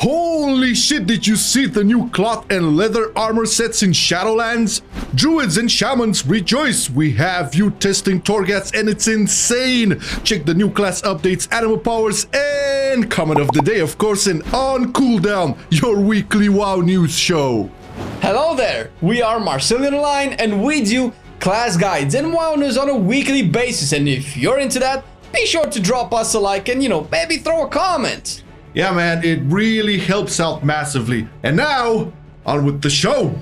Holy shit, did you see the new cloth and leather armor sets in Shadowlands? Druids and Shamans, rejoice! We have you testing Torghast and it's insane! Check the new class updates, Anima powers, and comment of the day, of course, and on cooldown, your weekly WoW news show. Hello there! We are Marcelian Online and we do class guides and WoW news on a weekly basis, and if you're into that, be sure to drop us a like and maybe throw a comment. Yeah man, it really helps out massively. And now, on with the show.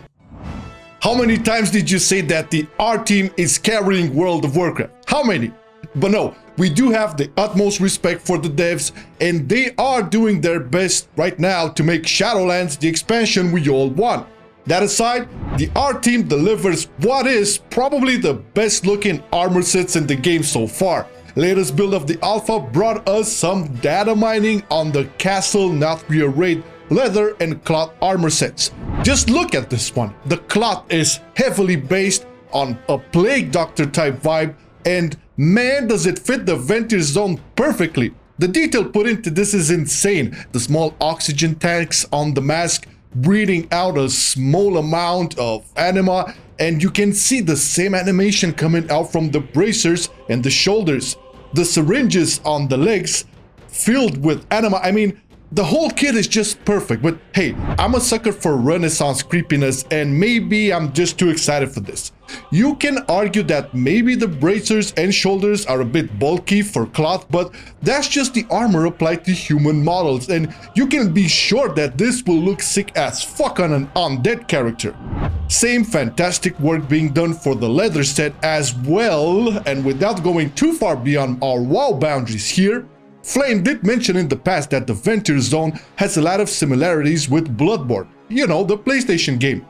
How many times did you say that the R team is carrying World of Warcraft? How many? But no, we do have the utmost respect for the devs, and they are doing their best right now to make Shadowlands the expansion we all want. That aside, the R team delivers what is probably the best looking armor sets in the game so far. Latest build of the alpha brought us some data mining on the Castle Nathria Raid leather and cloth armor sets. Just look at this one. The cloth is heavily based on a Plague Doctor type vibe, and man does it fit the Ventir zone perfectly. The detail put into this is insane. The small oxygen tanks on the mask breathing out a small amount of anima, and you can see the same animation coming out from the bracers and the shoulders. The syringes on the legs filled with anima. I mean, the whole kit is just perfect. But hey, I'm a sucker for Renaissance creepiness, and maybe I'm just too excited for this. You can argue that maybe the bracers and shoulders are a bit bulky for cloth, but that's just the armor applied to human models, and you can be sure that this will look sick as fuck on an undead character. Same fantastic work being done for the leather set as well, and without going too far beyond our WoW boundaries here, Flame did mention in the past that the Ventir zone has a lot of similarities with Bloodborne, the PlayStation game.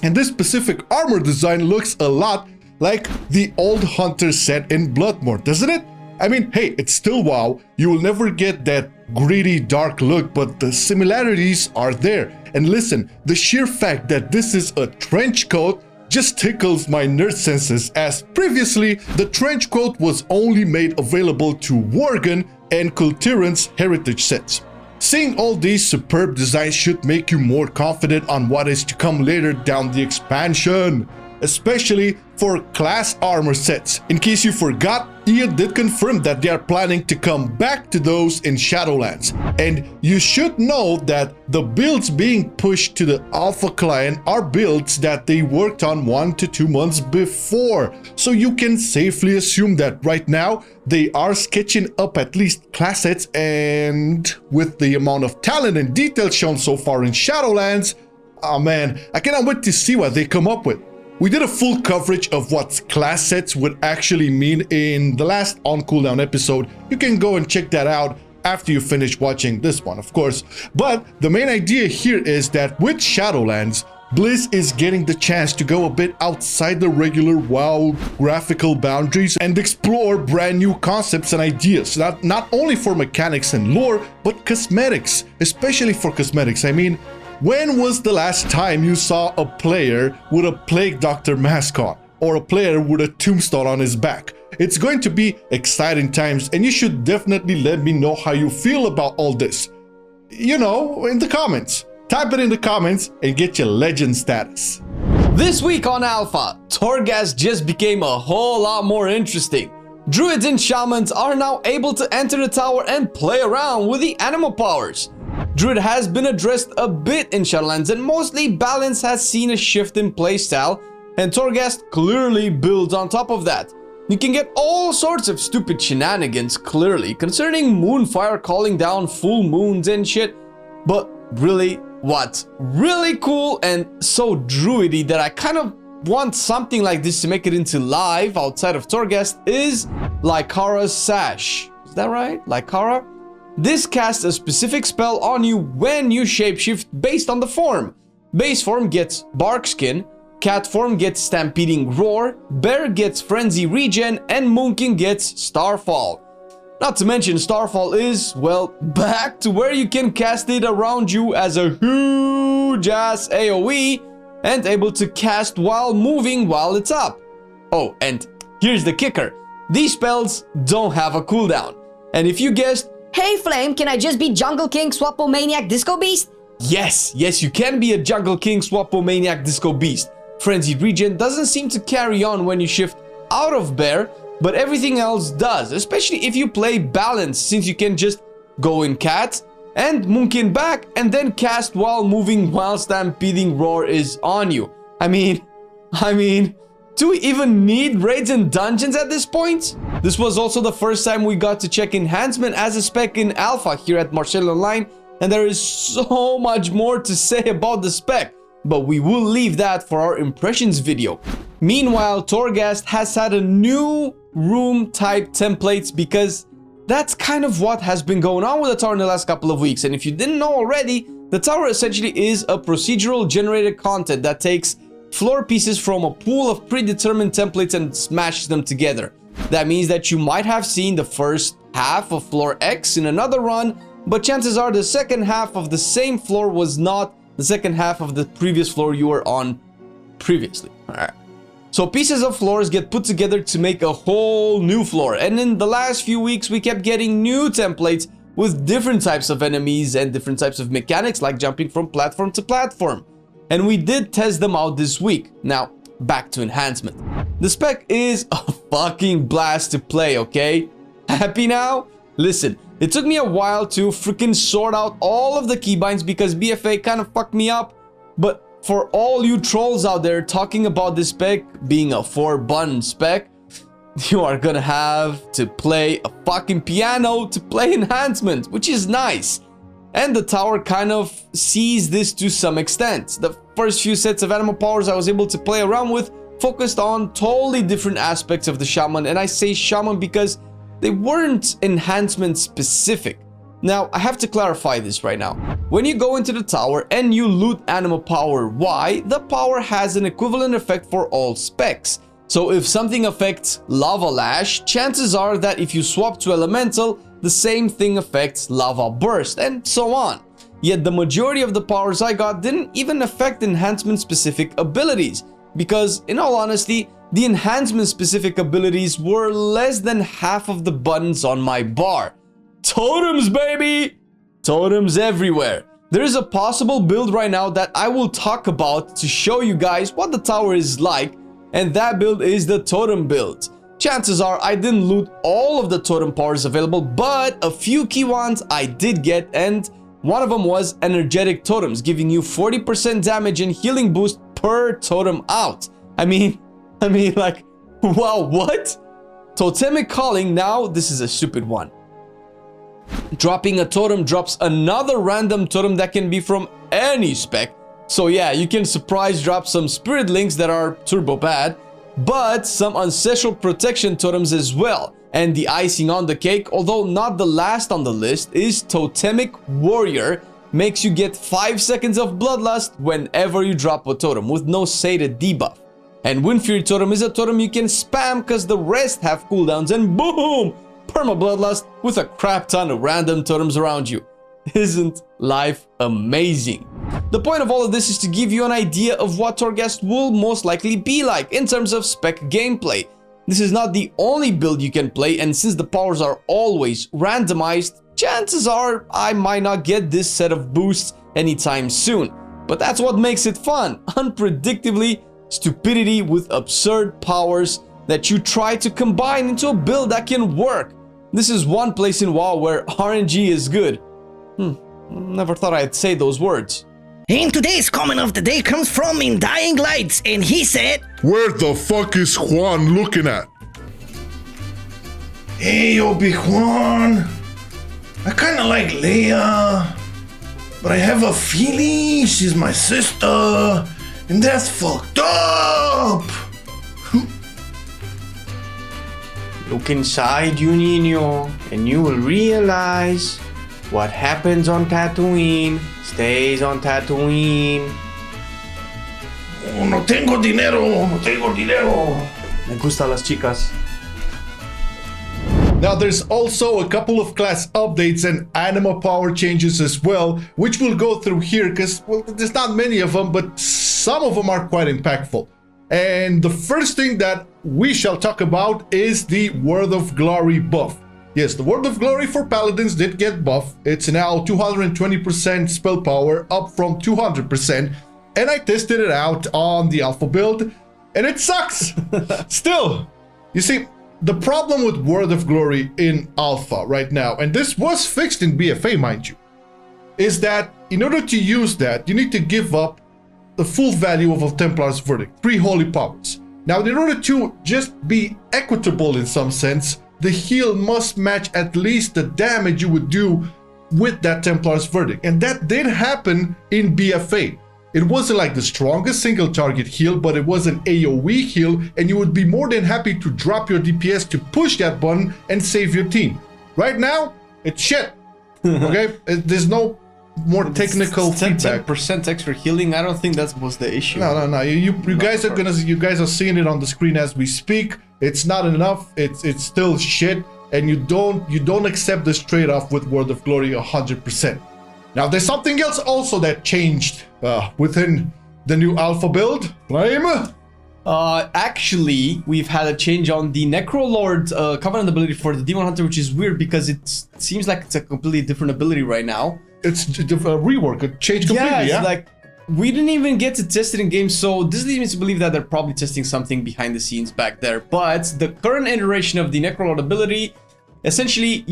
And this specific armor design looks a lot like the old Hunter set in Bloodborne, doesn't it? I mean, hey, it's still WoW, you will never get that gritty dark look, but the similarities are there. And listen, the sheer fact that this is a trench coat just tickles my nerd senses, as previously the trench coat was only made available to Worgen and Kultiran's heritage sets. Seeing all these superb designs should make you more confident on what is to come later down the expansion, especially for class armor sets. In case you forgot, EA did confirm that they are planning to come back to those in Shadowlands, and you should know that the builds being pushed to the alpha client are builds that they worked on 1 to 2 months before, so you can safely assume that right now they are sketching up at least class sets, and with the amount of talent and detail shown so far in Shadowlands, oh man, I cannot wait to see what they come up with. We did a full coverage of what class sets would actually mean in the last On Cooldown episode. You can go and check that out after you finish watching this one, of course. But the main idea here is that with Shadowlands, Blizz is getting the chance to go a bit outside the regular WoW graphical boundaries and explore brand new concepts and ideas, not only for mechanics and lore, but cosmetics, especially for cosmetics. I mean, when was the last time you saw a player with a Plague Doctor mask on, or a player with a tombstone on his back? It's going to be exciting times, and you should definitely let me know how you feel about all this. In the comments. Type it in the comments and get your legend status. This week on Alpha, Torghast just became a whole lot more interesting. Druids and Shamans are now able to enter the tower and play around with the Anima powers. Druid has been addressed a bit in Shadowlands, and mostly balance has seen a shift in playstyle, and Torghast clearly builds on top of that. You can get all sorts of stupid shenanigans clearly concerning Moonfire calling down full moons and shit, but really what's really cool and so druidy that I kind of want something like this to make it into live outside of Torghast is Lykara's Sash. Is that right? Lykara? This casts a specific spell on you when you shapeshift based on the form. Base form gets Bark Skin, Cat form gets Stampeding Roar, Bear gets Frenzy Regen, and Moonkin gets Starfall. Not to mention Starfall is, well, back to where you can cast it around you as a huge ass AoE and able to cast while moving while it's up. Oh, and here's the kicker. These spells don't have a cooldown. And if you guessed, Hey Flame, can I just be Jungle King, Swappo Maniac, Disco Beast? Yes, you can be a Jungle King, Swappo Maniac, Disco Beast. Frenzied Regen doesn't seem to carry on when you shift out of Bear, but everything else does, especially if you play Balance, since you can just go in Cat and Moonkin back and then cast while moving while Stampeding Roar is on you. I mean, do we even need raids and dungeons at this point? This was also the first time we got to check Enhancement as a spec in Alpha here at Marcelian Online, and there is so much more to say about the spec, but we will leave that for our impressions video. Meanwhile, Torghast has had a new room type templates because that's kind of what has been going on with the tower in the last couple of weeks. And if you didn't know already, the tower essentially is a procedural generated content that takes floor pieces from a pool of predetermined templates and smashes them together. That means that you might have seen the first half of floor X in another run, but chances are the second half of the same floor was not the second half of the previous floor you were on previously. Alright. So pieces of floors get put together to make a whole new floor, and in the last few weeks we kept getting new templates with different types of enemies and different types of mechanics, like jumping from platform to platform. And we did test them out this week. Now, back to Enhancement. The spec is a fucking blast to play, okay? Happy now? Listen, it took me a while to freaking sort out all of the keybinds because BFA kind of fucked me up, but for all you trolls out there talking about this spec being a 4-button spec, you are gonna have to play a fucking piano to play Enhancement, which is nice. And the tower kind of sees this to some extent. The first few sets of animal powers I was able to play around with focused on totally different aspects of the Shaman, and I say Shaman because they weren't Enhancement specific. Now, I have to clarify this right now. When you go into the tower and you loot Anima Power Y, the power has an equivalent effect for all specs. So if something affects Lava Lash, chances are that if you swap to Elemental, the same thing affects Lava Burst, and so on. Yet the majority of the powers I got didn't even affect Enhancement specific abilities, because in all honesty, the Enhancement specific abilities were less than half of the buttons on my bar. Totems, baby! Totems everywhere. There is a possible build right now that I will talk about to show you guys what the tower is like, and that build is the totem build. Chances are I didn't loot all of the totem powers available, but a few key ones I did get, and one of them was energetic totems, giving you 40% damage and healing boost per totem out. I mean like, wow, what? Totemic Calling, now this is a stupid one. Dropping a totem drops another random totem that can be from any spec. So yeah, you can surprise drop some spirit links that are turbo bad, but some ancestral protection totems as well. And the icing on the cake, although not the last on the list, is Totemic Warrior. Makes you get 5 seconds of Bloodlust whenever you drop a totem with no sated debuff. And Wind Fury Totem is a totem you can spam because the rest have cooldowns, and boom! Perma Bloodlust with a crap ton of random totems around you. Isn't life amazing? The point of all of this is to give you an idea of what Torghast will most likely be like in terms of spec gameplay. This is not the only build you can play, and since the powers are always randomized, chances are I might not get this set of boosts anytime soon. But that's what makes it fun. Unpredictably, stupidity with absurd powers that you try to combine into a build that can work. This is one place in WoW where RNG is good. Never thought I'd say those words. And today's comment of the day comes from In Dying Lights, and he said, Where the fuck is Juan looking at? Hey, Obi-Wan. I kinda like Leia, but I have a feeling she's my sister, and that's fucked up. Look inside you, Niño, and you will realize what happens on Tatooine stays on Tatooine. Oh, no tengo dinero, no tengo dinero. Me gustan las chicas. Now there's also a couple of class updates and anima power changes as well, which we'll go through here because, well, there's not many of them, but some of them are quite impactful. And the first thing that we shall talk about is the Word of Glory buff. Yes, the Word of Glory for Paladins did get buff. It's now 220% spell power, up from 200%. And I tested it out on the alpha build, and it sucks. Still, you see, the problem with Word of Glory in alpha right now, and this was fixed in BFA, mind you, is that in order to use that, you need to give up the full value of a Templar's Verdict, 3 holy powers. Now, in order to just be equitable in some sense, the heal must match at least the damage you would do with that Templar's Verdict. And that did happen in BFA. It wasn't like the strongest single target heal, but it was an AoE heal, and you would be more than happy to drop your DPS to push that button and save your team. Right now, it's shit. Okay? There's no more technical feedback. 10% extra healing. I don't think that was the issue. No. You guys are seeing it on the screen as we speak. It's not enough. It's still shit, and you don't accept this trade-off with Word of Glory 100%. Now there's something else also that changed within the new alpha build. Flame. Actually, we've had a change on the Necrolord Covenant ability for the Demon Hunter, which is weird because it seems like it's a completely different ability right now. It's a rework. It changed completely. Yeah, it's like we didn't even get to test it in game, so this leads me to believe that they're probably testing something behind the scenes back there. But the current iteration of the Necrolord ability, essentially,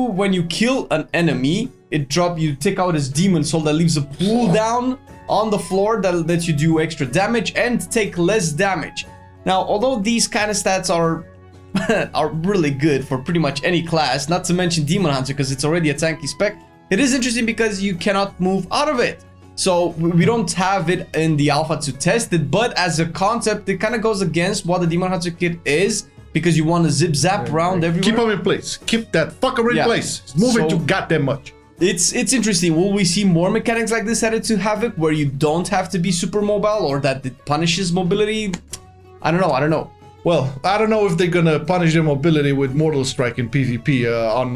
when you kill an enemy, you take out his demon soul that leaves a pool down on the floor that lets you do extra damage and take less damage. Now, although these kind of stats are really good for pretty much any class, not to mention Demon Hunter because it's already a tanky spec, it is interesting because you cannot move out of it. So we don't have it in the alpha to test it, but as a concept, it kind of goes against what the Demon Hunter kit is, because you want to zip zap around everywhere. Keep them in place. Keep that fucker in place. Move it too goddamn much. It's interesting. Will we see more mechanics like this added to Havoc, where you don't have to be super mobile, or that it punishes mobility? I don't know. Well, I don't know if they're gonna punish their mobility with Mortal Strike in PvP on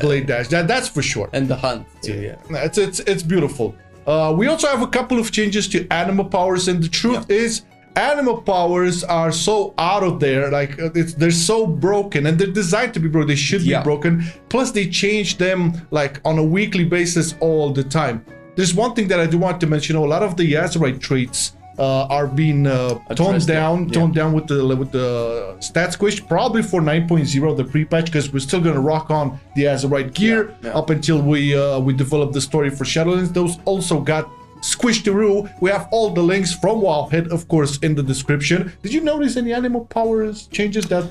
Blade Dash. That's for sure. And the Hunt too. Yeah. It's beautiful. We also have a couple of changes to Anima powers, and the truth is, Anima powers are so out of there, like they're so broken, and they're designed to be broken. They should be broken. Plus, they change them like on a weekly basis all the time. There's one thing that I do want to mention. A lot of the Azerite traits are being toned down with the stat squish, probably for 9.0, the pre-patch, because we're still gonna rock on the Azerite gear up until we develop the story for Shadowlands. Those also got squished through. We have all the links from Wowhead, of course, in the description. Did you notice any animal powers changes that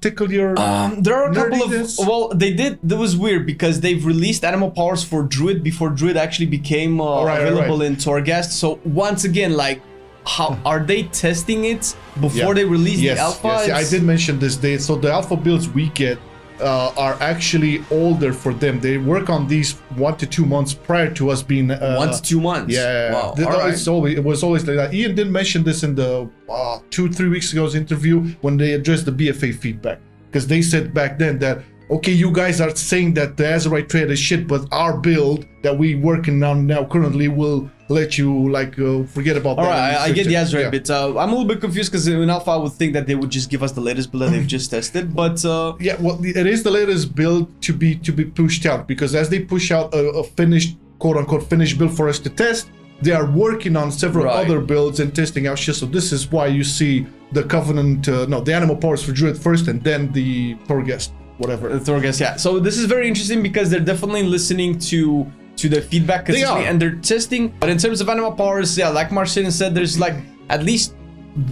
tickle your there are a couple nerdiness? they did. That was weird because they've released animal powers for Druid before Druid actually became available in Torghast. So once again, like, how are they testing it before they release the alpha? Yes, I did mention this. So the alpha builds we get are actually older for them. They work on these 1 to 2 months prior to us being 1 to 2 months. Yeah, wow. It was always like that. Ian did mention this in the 2-3 weeks ago's interview when they addressed the BFA feedback, because they said back then that, okay, you guys are saying that the Azerite trade is shit, but our build that we working on now currently will let you like forget about that. Alright, I get the Azerite bit. I'm a little bit confused because in alpha I would think that they would just give us the latest build that they've just tested, but yeah, well, it is the latest build to be pushed out, because as they push out a finished, quote-unquote finished build for us to test, they are working on several other builds and testing out shit. So this is why you see the Covenant, the animal powers for Druid first, and then the Torghast, whatever. The Torghast, yeah. So this is very interesting because they're definitely listening to the feedback consistently, and they're testing. But in terms of animal powers, yeah, like Marcelian said, there's like at least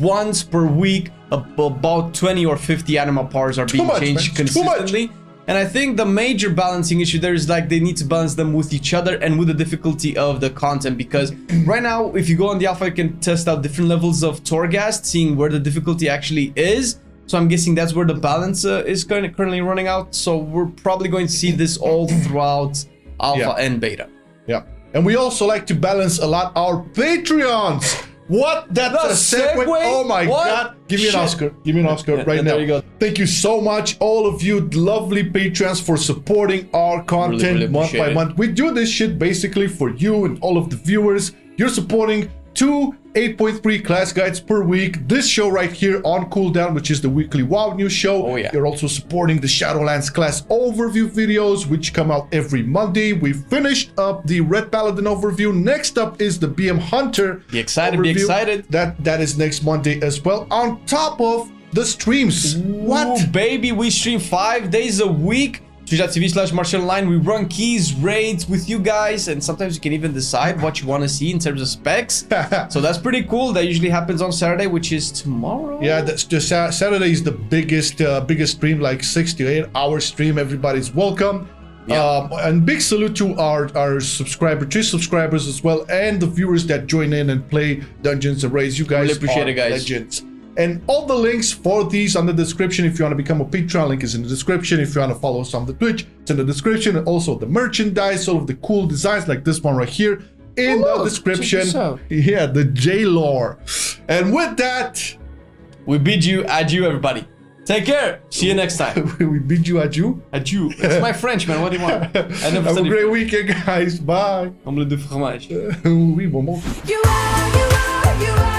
once per week about 20 or 50 animal powers are being changed consistently. And I think the major balancing issue there is like they need to balance them with each other and with the difficulty of the content, because right now if you go on the alpha you can test out different levels of Torghast, seeing where the difficulty actually is. So I'm guessing that's where the balance is currently running out. So we're probably going to see this all throughout alpha and beta. Yeah, and we also like to balance a lot our Patreons. What? That's a segue? Oh my god. Give me an Oscar. Give me an Oscar right now. There you go. Thank you so much, all of you lovely Patreons, for supporting our content really month by month. We do this shit basically for you and all of the viewers. You're supporting 2 8.3 class guides per week. This show right here on cooldown, which is the weekly WoW news show. Oh, yeah. You're also supporting the Shadowlands class overview videos, which come out every Monday. We finished up the Red Paladin overview. Next up is the BM Hunter. Be excited, overview. be excited. That is next Monday as well. On top of the streams. What? Ooh, baby, we stream 5 days a week. Twitch.tv/Marcelian Online. We run keys, raids with you guys, and sometimes you can even decide what you want to see in terms of specs. So that's pretty cool. That usually happens on Saturday, which is tomorrow. Yeah, that's just Saturday is the biggest stream, like 6 to 8 hour stream. Everybody's welcome. Yeah. And big salute to our Twitch subscribers as well, and the viewers that join in and play Dungeons and Raids. You guys Really appreciate are it, guys. legends. And all the links for these on the description. If you want to become a Patreon, link is in the description. If you want to follow us on the Twitch, it's in the description. And also the merchandise, all of the cool designs like this one right here in the description. check this out. Yeah, the J-Lore. And with that, We bid you adieu, everybody. Take care. See you next time. we bid you adieu. Adieu. It's my French, man. What do you want? I never Have a studied great weekend, guys. Bye. Omelette de fromage. Oui, bon. You are,